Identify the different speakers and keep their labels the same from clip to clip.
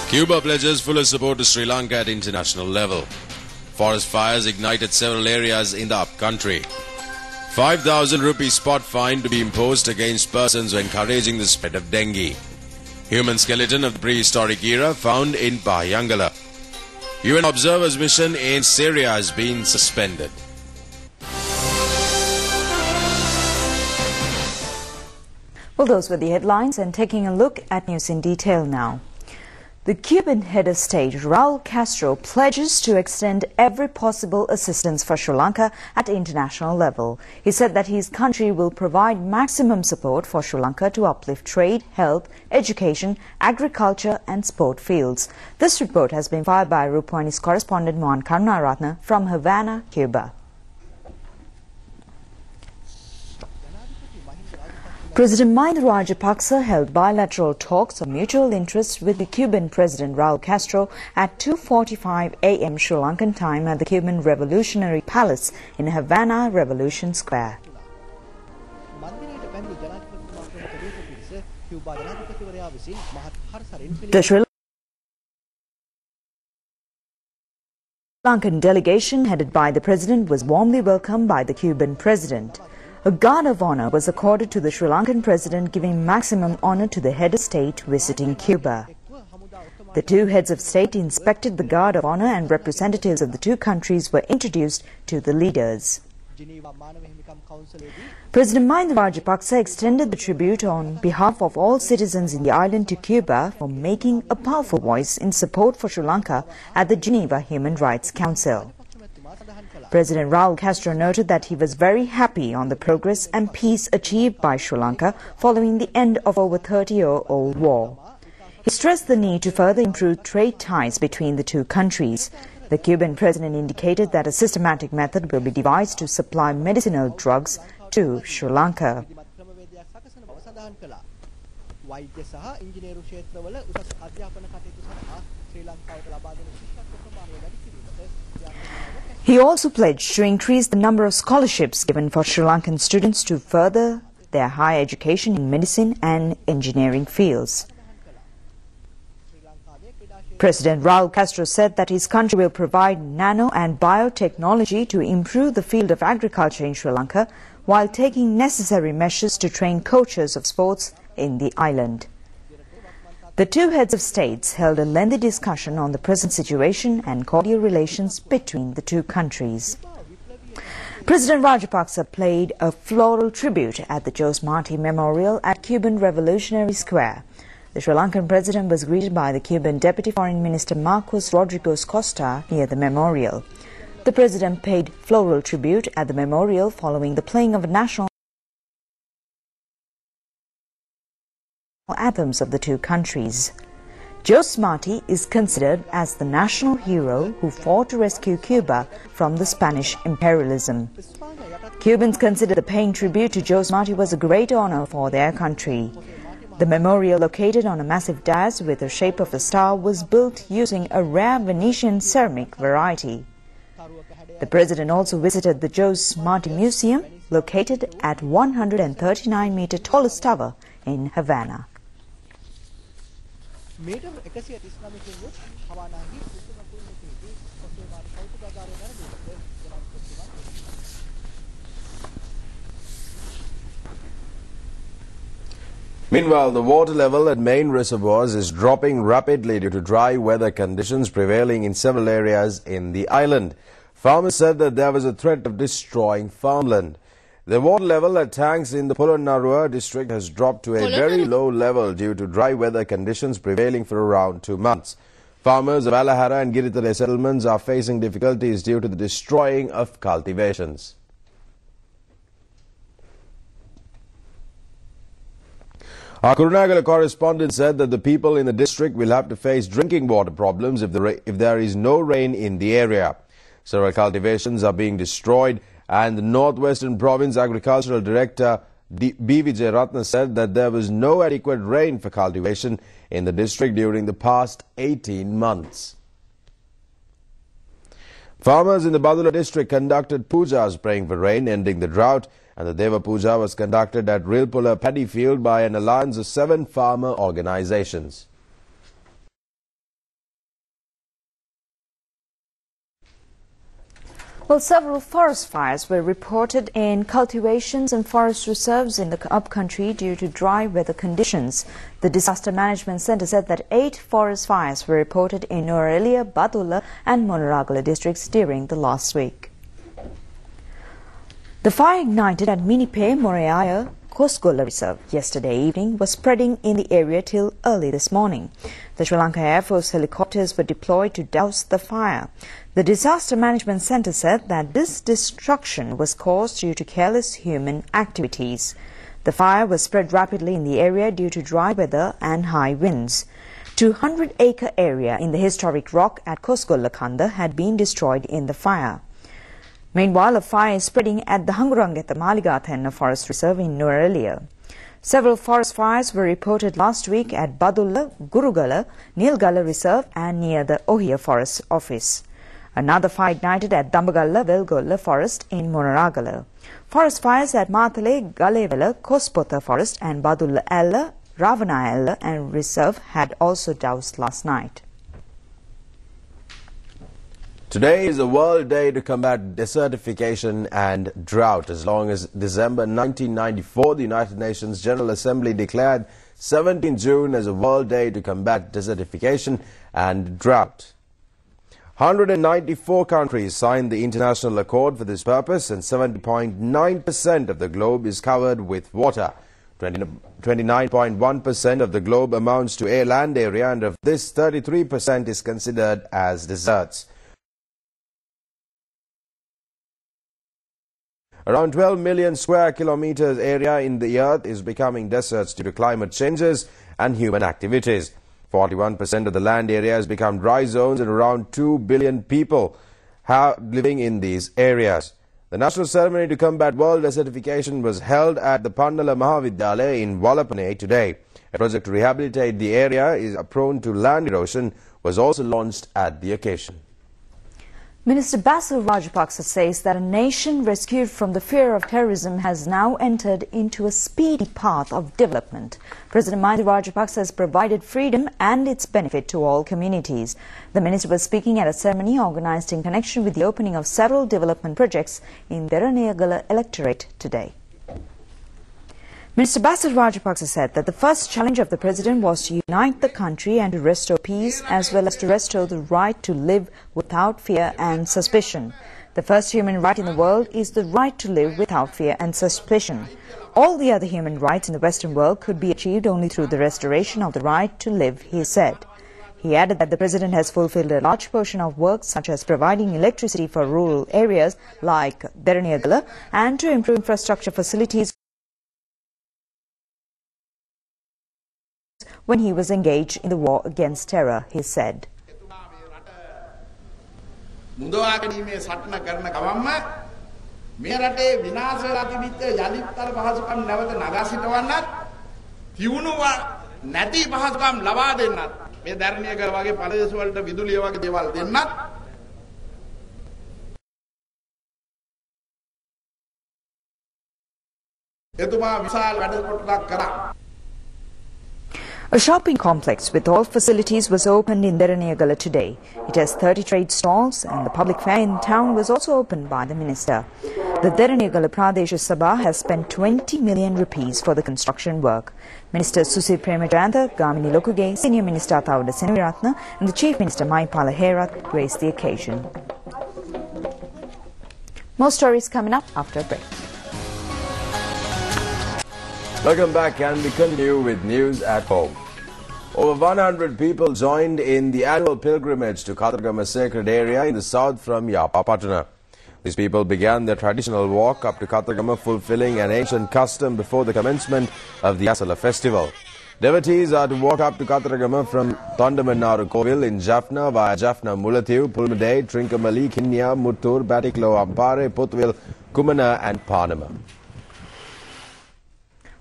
Speaker 1: Cuba pledges fuller support to Sri Lanka at international level. Forest fires ignited several areas in the upcountry. 5,000 rupee spot fine to be imposed against persons encouraging the spread of dengue. Human skeleton of the prehistoric era found in Bahayangala. UN observers mission in Syria has been suspended.
Speaker 2: Well, those were the headlines, and taking a look at news in detail now. The Cuban head of state, Raul Castro, pledges to extend every possible assistance for Sri Lanka at international level. He said that his country will provide maximum support for Sri Lanka to uplift trade, health, education, agriculture and sport fields. This report has been filed by Rupawani's correspondent Mohan Karunaratne from Havana, Cuba. President Mahinda Rajapaksa held bilateral talks of mutual interest with the Cuban President Raul Castro at 2:45 a.m. Sri Lankan time at the Cuban Revolutionary Palace in Havana Revolution Square. The Sri Lankan delegation headed by the President was warmly welcomed by the Cuban President. A guard of honor was accorded to the Sri Lankan President, giving maximum honor to the head of state visiting Cuba. The two heads of state inspected the guard of honor, and representatives of the two countries were introduced to the leaders. President Mahinda Rajapaksa extended the tribute on behalf of all citizens in the island to Cuba for making a powerful voice in support for Sri Lanka at the Geneva Human Rights Council. President Raul Castro noted that he was very happy on the progress and peace achieved by Sri Lanka following the end of over 30-year-old war. He stressed the need to further improve trade ties between the two countries. The Cuban president indicated that a systematic method will be devised to supply medicinal drugs to Sri Lanka. He also pledged to increase the number of scholarships given for Sri Lankan students to further their higher education in medicine and engineering fields. President Raul Castro said that his country will provide nano and biotechnology to improve the field of agriculture in Sri Lanka, while taking necessary measures to train coaches of sports in the island. The two heads of states held a lengthy discussion on the present situation and cordial relations between the two countries. President Rajapaksa played a floral tribute at the Jose Marti Memorial at Cuban Revolutionary Square. The Sri Lankan president was greeted by the Cuban Deputy Foreign Minister Marcos Rodriguez Costa near the memorial. The president paid floral tribute at the memorial following the playing of a national anthems of the two countries. Jose Marti is considered as the national hero who fought to rescue Cuba from the Spanish imperialism. Cubans consider that paying tribute to Jose Marti was a great honor for their country. The memorial, located on a massive dais with the shape of a star, was built using a rare Venetian ceramic variety. The president also visited the Jose Marti Museum, located at 139-meter tallest tower in Havana.
Speaker 1: Meanwhile, the water level at main reservoirs is dropping rapidly due to dry weather conditions prevailing in several areas in the island. Farmers said that there was a threat of destroying farmland. The water level at tanks in the Polonnaruwa district has dropped to a very low level due to dry weather conditions prevailing for around 2 months. Farmers of Alahara and Giritale settlements are facing difficulties due to the destroying of cultivations. Our Kurunagala correspondent said that the people in the district will have to face drinking water problems if there is no rain in the area. Several cultivations are being destroyed, and the Northwestern Province Agricultural Director B. Vijay Ratna said that there was no adequate rain for cultivation in the district during the past 18 months. Farmers in the Badula district conducted pujas praying for rain, ending the drought, and the Deva Puja was conducted at Rilpula paddy field by an alliance of 7 farmer organizations.
Speaker 2: Well, several forest fires were reported in cultivations and forest reserves in the upcountry due to dry weather conditions. The Disaster Management Centre said that 8 forest fires were reported in Nuwara, Badulla and Monoragala districts during the last week. The fire ignited at Minipe Moreaya Kosgolla Reserve yesterday evening was spreading in the area till early this morning. The Sri Lanka Air Force helicopters were deployed to douse the fire. The Disaster Management Centre said that this destruction was caused due to careless human activities. The fire was spread rapidly in the area due to dry weather and high winds. 200-acre area in the historic rock at Kosgolla Kanda had been destroyed in the fire. Meanwhile, a fire is spreading at the Hangurangeta Maligathenna Forest Reserve in Nuwara. Several forest fires were reported last week at Badulla, Gurugala, Nilgala Reserve and near the Ohia Forest Office. Another fire ignited at Dambagalla Velgolla Forest in Monoragala. Forest fires at Matale, Galevela, Kospota Forest and Badulla Ella, Ravana Ella and Reserve had also doused last night.
Speaker 1: Today is a World Day to combat desertification and drought. As long as December 1994, the United Nations General Assembly declared 17 June as a World Day to combat desertification and drought. 194 countries signed the international accord for this purpose, and 70.9% of the globe is covered with water. 29.1% of the globe amounts to a land area, and of this, 33% is considered as deserts. Around 12 million square kilometers area in the earth is becoming deserts due to climate changes and human activities. 41% of the land area has become dry zones, and around 2 billion people are living in these areas. The national ceremony to combat world desertification was held at the Pandala Mahavidyalaya in Walapane today. A project to rehabilitate the area is prone to land erosion was also launched at the occasion.
Speaker 2: Minister Basil Rajapaksa says that a nation rescued from the fear of terrorism has now entered into a speedy path of development. President Mahindra Rajapaksa has provided freedom and its benefit to all communities. The minister was speaking at a ceremony organised in connection with the opening of several development projects in Deraniyagala electorate today. Minister Basil Rajapaksa said that the first challenge of the President was to unite the country and to restore peace, as well as to restore the right to live without fear and suspicion. The first human right in the world is the right to live without fear and suspicion. All the other human rights in the Western world could be achieved only through the restoration of the right to live, he said. He added that the President has fulfilled a large portion of work, such as providing electricity for rural areas like Deraniyagala and to improve infrastructure facilities when he was engaged in the war against terror, he said. A shopping complex with all facilities was opened in Deraniyagala today. It has 30 trade stalls, and the public fair in town was also opened by the minister. The Deraniyagala Pradesh Sabha has spent 20 million rupees for the construction work. Minister Susi Premajayantha, Gamini Lokuge, Senior Minister Tawada Senaviratna and the Chief Minister Maipala Herath graced the occasion. More stories coming up after a break.
Speaker 1: Welcome back, and we continue with news at home. Over 100 people joined in the annual pilgrimage to Kataragama sacred area in the south from Yapapatana. These people began their traditional walk up to Kataragama, fulfilling an ancient custom before the commencement of the Asala festival. Devotees are to walk up to Kataragama from Tondamannaru Kovil in Jaffna via Jaffna Mulathiv, Pulmade, Trincomalee, Kinya, Muttur, Batiklo, Ampare, Puthwil, Kumana and Panama.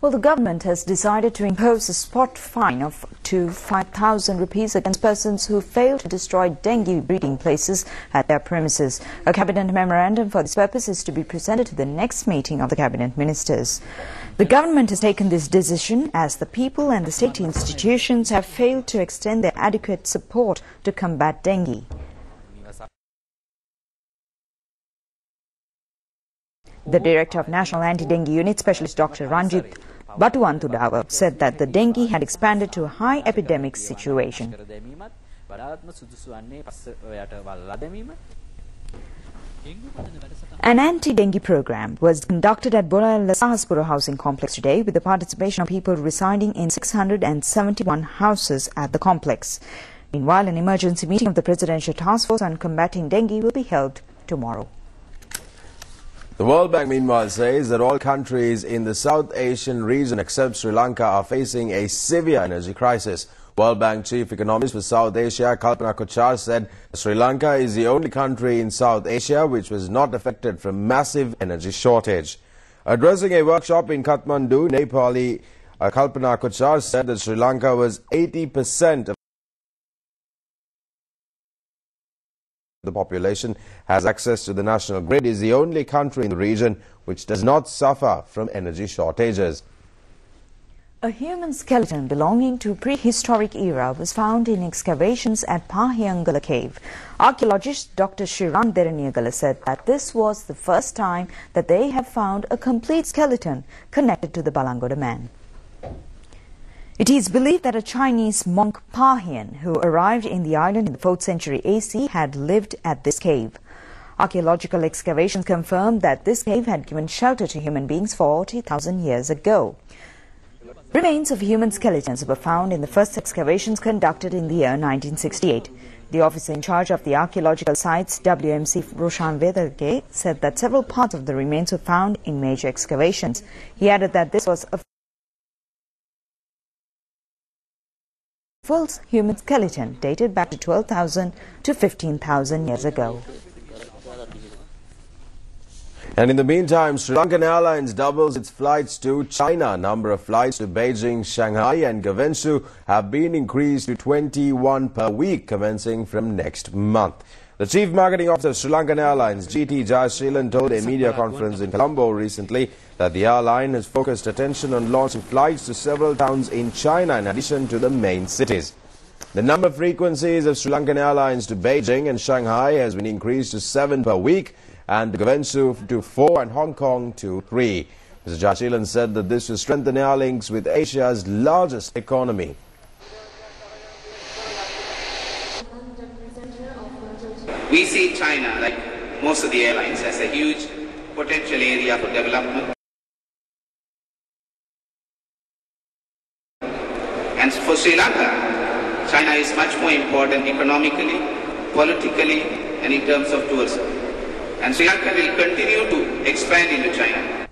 Speaker 2: Well, the government has decided to impose a spot fine of to 5,000 rupees against persons who fail to destroy dengue breeding places at their premises. A cabinet memorandum for this purpose is to be presented to the next meeting of the cabinet ministers. The government has taken this decision as the people and the state institutions have failed to extend their adequate support to combat dengue. The Director of National Anti-Dengue Unit, Specialist Dr. Ranjit Batuwantudawa, said that the dengue had expanded to a high epidemic situation. An anti-dengue program was conducted at Bolala Sahaspura housing complex today with the participation of people residing in 671 houses at the complex. Meanwhile, an emergency meeting of the Presidential Task Force on Combating Dengue will be held tomorrow.
Speaker 1: The World Bank, meanwhile, says that all countries in the South Asian region except Sri Lanka are facing a severe energy crisis. World Bank Chief Economist for South Asia, Kalpana Kochhar, said Sri Lanka is the only country in South Asia which was not affected from massive energy shortage. Addressing a workshop in Kathmandu, Nepali, Kalpana Kochhar said that Sri Lanka was 80% of the population has access to the national grid, is the only country in the region which does not suffer from energy shortages.
Speaker 2: A human skeleton belonging to a prehistoric era was found in excavations at Pahiyangala cave. Archaeologist Dr. Shriram Deraniyagala said that this was the first time that they have found a complete skeleton connected to the Balangoda man. It is believed that a Chinese monk Pahian, who arrived in the island in the 4th century AC, had lived at this cave. Archaeological excavations confirmed that this cave had given shelter to human beings 40,000 years ago. Remains of human skeletons were found in the first excavations conducted in the year 1968. The officer in charge of the archaeological sites, WMC Roshan Vedarge, said that several parts of the remains were found in major excavations. He added that this was a full human skeleton dated back to 12,000 to 15,000 years ago.
Speaker 1: And in the meantime, Sri Lankan Airlines doubles its flights to China. Number of flights to Beijing, Shanghai and Guangzhou have been increased to 21 per week commencing from next month. The Chief Marketing Officer of Sri Lankan Airlines, GT Jayashilan, told a media conference in Colombo recently that the airline has focused attention on launching flights to several towns in China in addition to the main cities. The number of frequencies of Sri Lankan Airlines to Beijing and Shanghai has been increased to 7 per week, and Guangzhou to 4 and Hong Kong to 3. Mr. Jayashilan said that this will strengthen air links with Asia's largest economy.
Speaker 3: We see China, like most of the airlines, as a huge potential area for development. And for Sri Lanka, China is much more important economically, politically, and in terms of tourism. And Sri Lanka will continue to expand into China.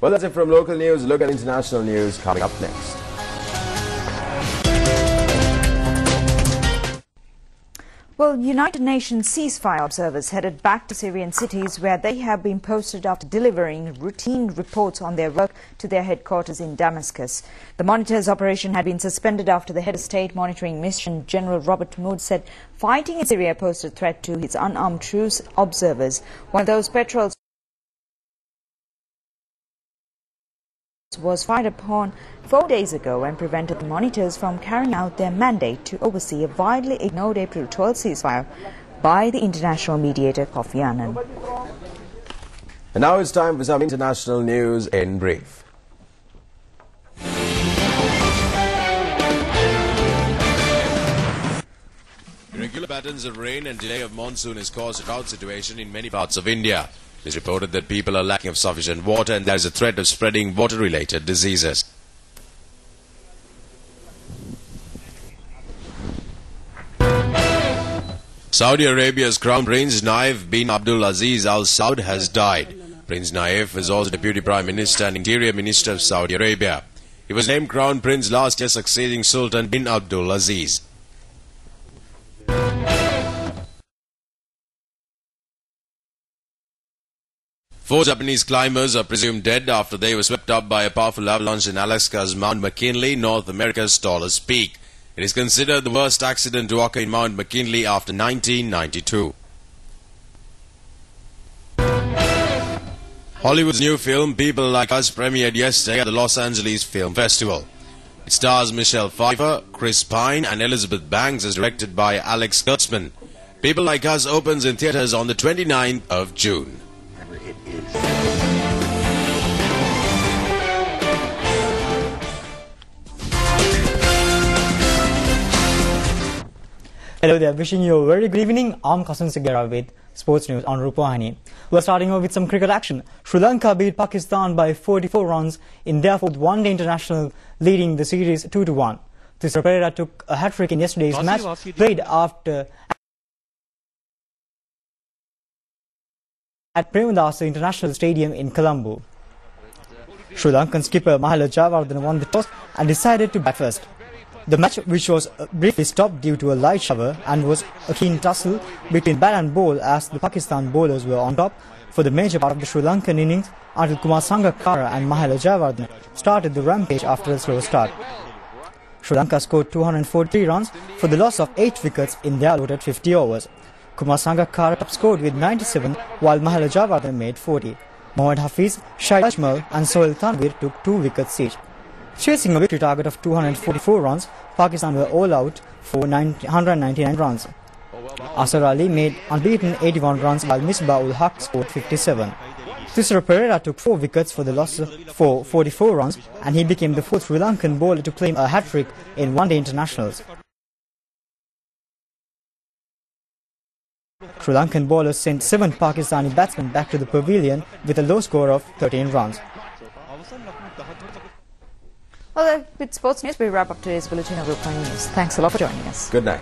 Speaker 1: Well, that's it from local news. Look at international news coming up next.
Speaker 2: Well, United Nations ceasefire observers headed back to Syrian cities where they have been posted after delivering routine reports on their work to their headquarters in Damascus. The Monitor's operation had been suspended after the head of state monitoring mission, General Robert Mood, said fighting in Syria posed a threat to his unarmed truce observers. One of those patrols was fired upon 4 days ago and prevented the monitors from carrying out their mandate to oversee a widely ignored April 12 ceasefire by the international mediator Kofi Annan.
Speaker 1: And now it's time for some international news in brief. Irregular patterns of rain and delay of monsoon has caused a drought situation in many parts of India. It is reported that people are lacking of sufficient water and there is a threat of spreading water-related diseases. Saudi Arabia's Crown Prince Naif bin Abdul Aziz Al Saud has died. Prince Naif is also Deputy Prime Minister and Interior Minister of Saudi Arabia. He was named Crown Prince last year, succeeding Sultan bin Abdul Aziz. Four Japanese climbers are presumed dead after they were swept up by a powerful avalanche in Alaska's Mount McKinley, North America's tallest peak. It is considered the worst accident to occur in Mount McKinley after 1992. Hollywood's new film, People Like Us, premiered yesterday at the Los Angeles Film Festival. It stars Michelle Pfeiffer, Chris Pine and Elizabeth Banks, as directed by Alex Kurtzman. People Like Us opens in theaters on the 29th of June.
Speaker 4: Hello there, wishing you a very good evening. I'm Kasan Segera with Sports News on Rupawahini. We're starting off with some cricket action. Sri Lanka beat Pakistan by 44 runs in their fourth one-day international, leading the series 2-1. Tisra Perera took a hat-trick in yesterday's match, played after at Premadasa International Stadium in Colombo. Sri Lankan skipper Mahela Jayawardene won the toss and decided to bat first. The match, which was briefly stopped due to a light shower, and was a keen tussle between bat and ball as the Pakistan bowlers were on top for the major part of the Sri Lankan innings until Kumar Sangakkara and Mahela Jayawardene started the rampage after a slow start. Sri Lanka scored 243 runs for the loss of 8 wickets in their allotted 50 overs. Kumar Sangakkara top scored with 97 while Mahela Jayawardene made 40. Mohammad Hafiz, Shahid Ajmal and Sohail Tanvir took 2 wickets each. Chasing a victory target of 244 runs, Pakistan were all out for 199 runs. Asar Ali made unbeaten 81 runs while Misbah-ul Haq scored 57. Tisra Perera took 4 wickets for the loss for 44 runs, and he became the fourth Sri Lankan bowler to claim a hat-trick in one-day internationals. Sri Lankan bowlers sent 7 Pakistani batsmen back to the pavilion with a low score of 13 runs.
Speaker 2: Well, with Sports News, we wrap up today's bulletin of Rupawahini News. Thanks a lot for joining us.
Speaker 1: Good night.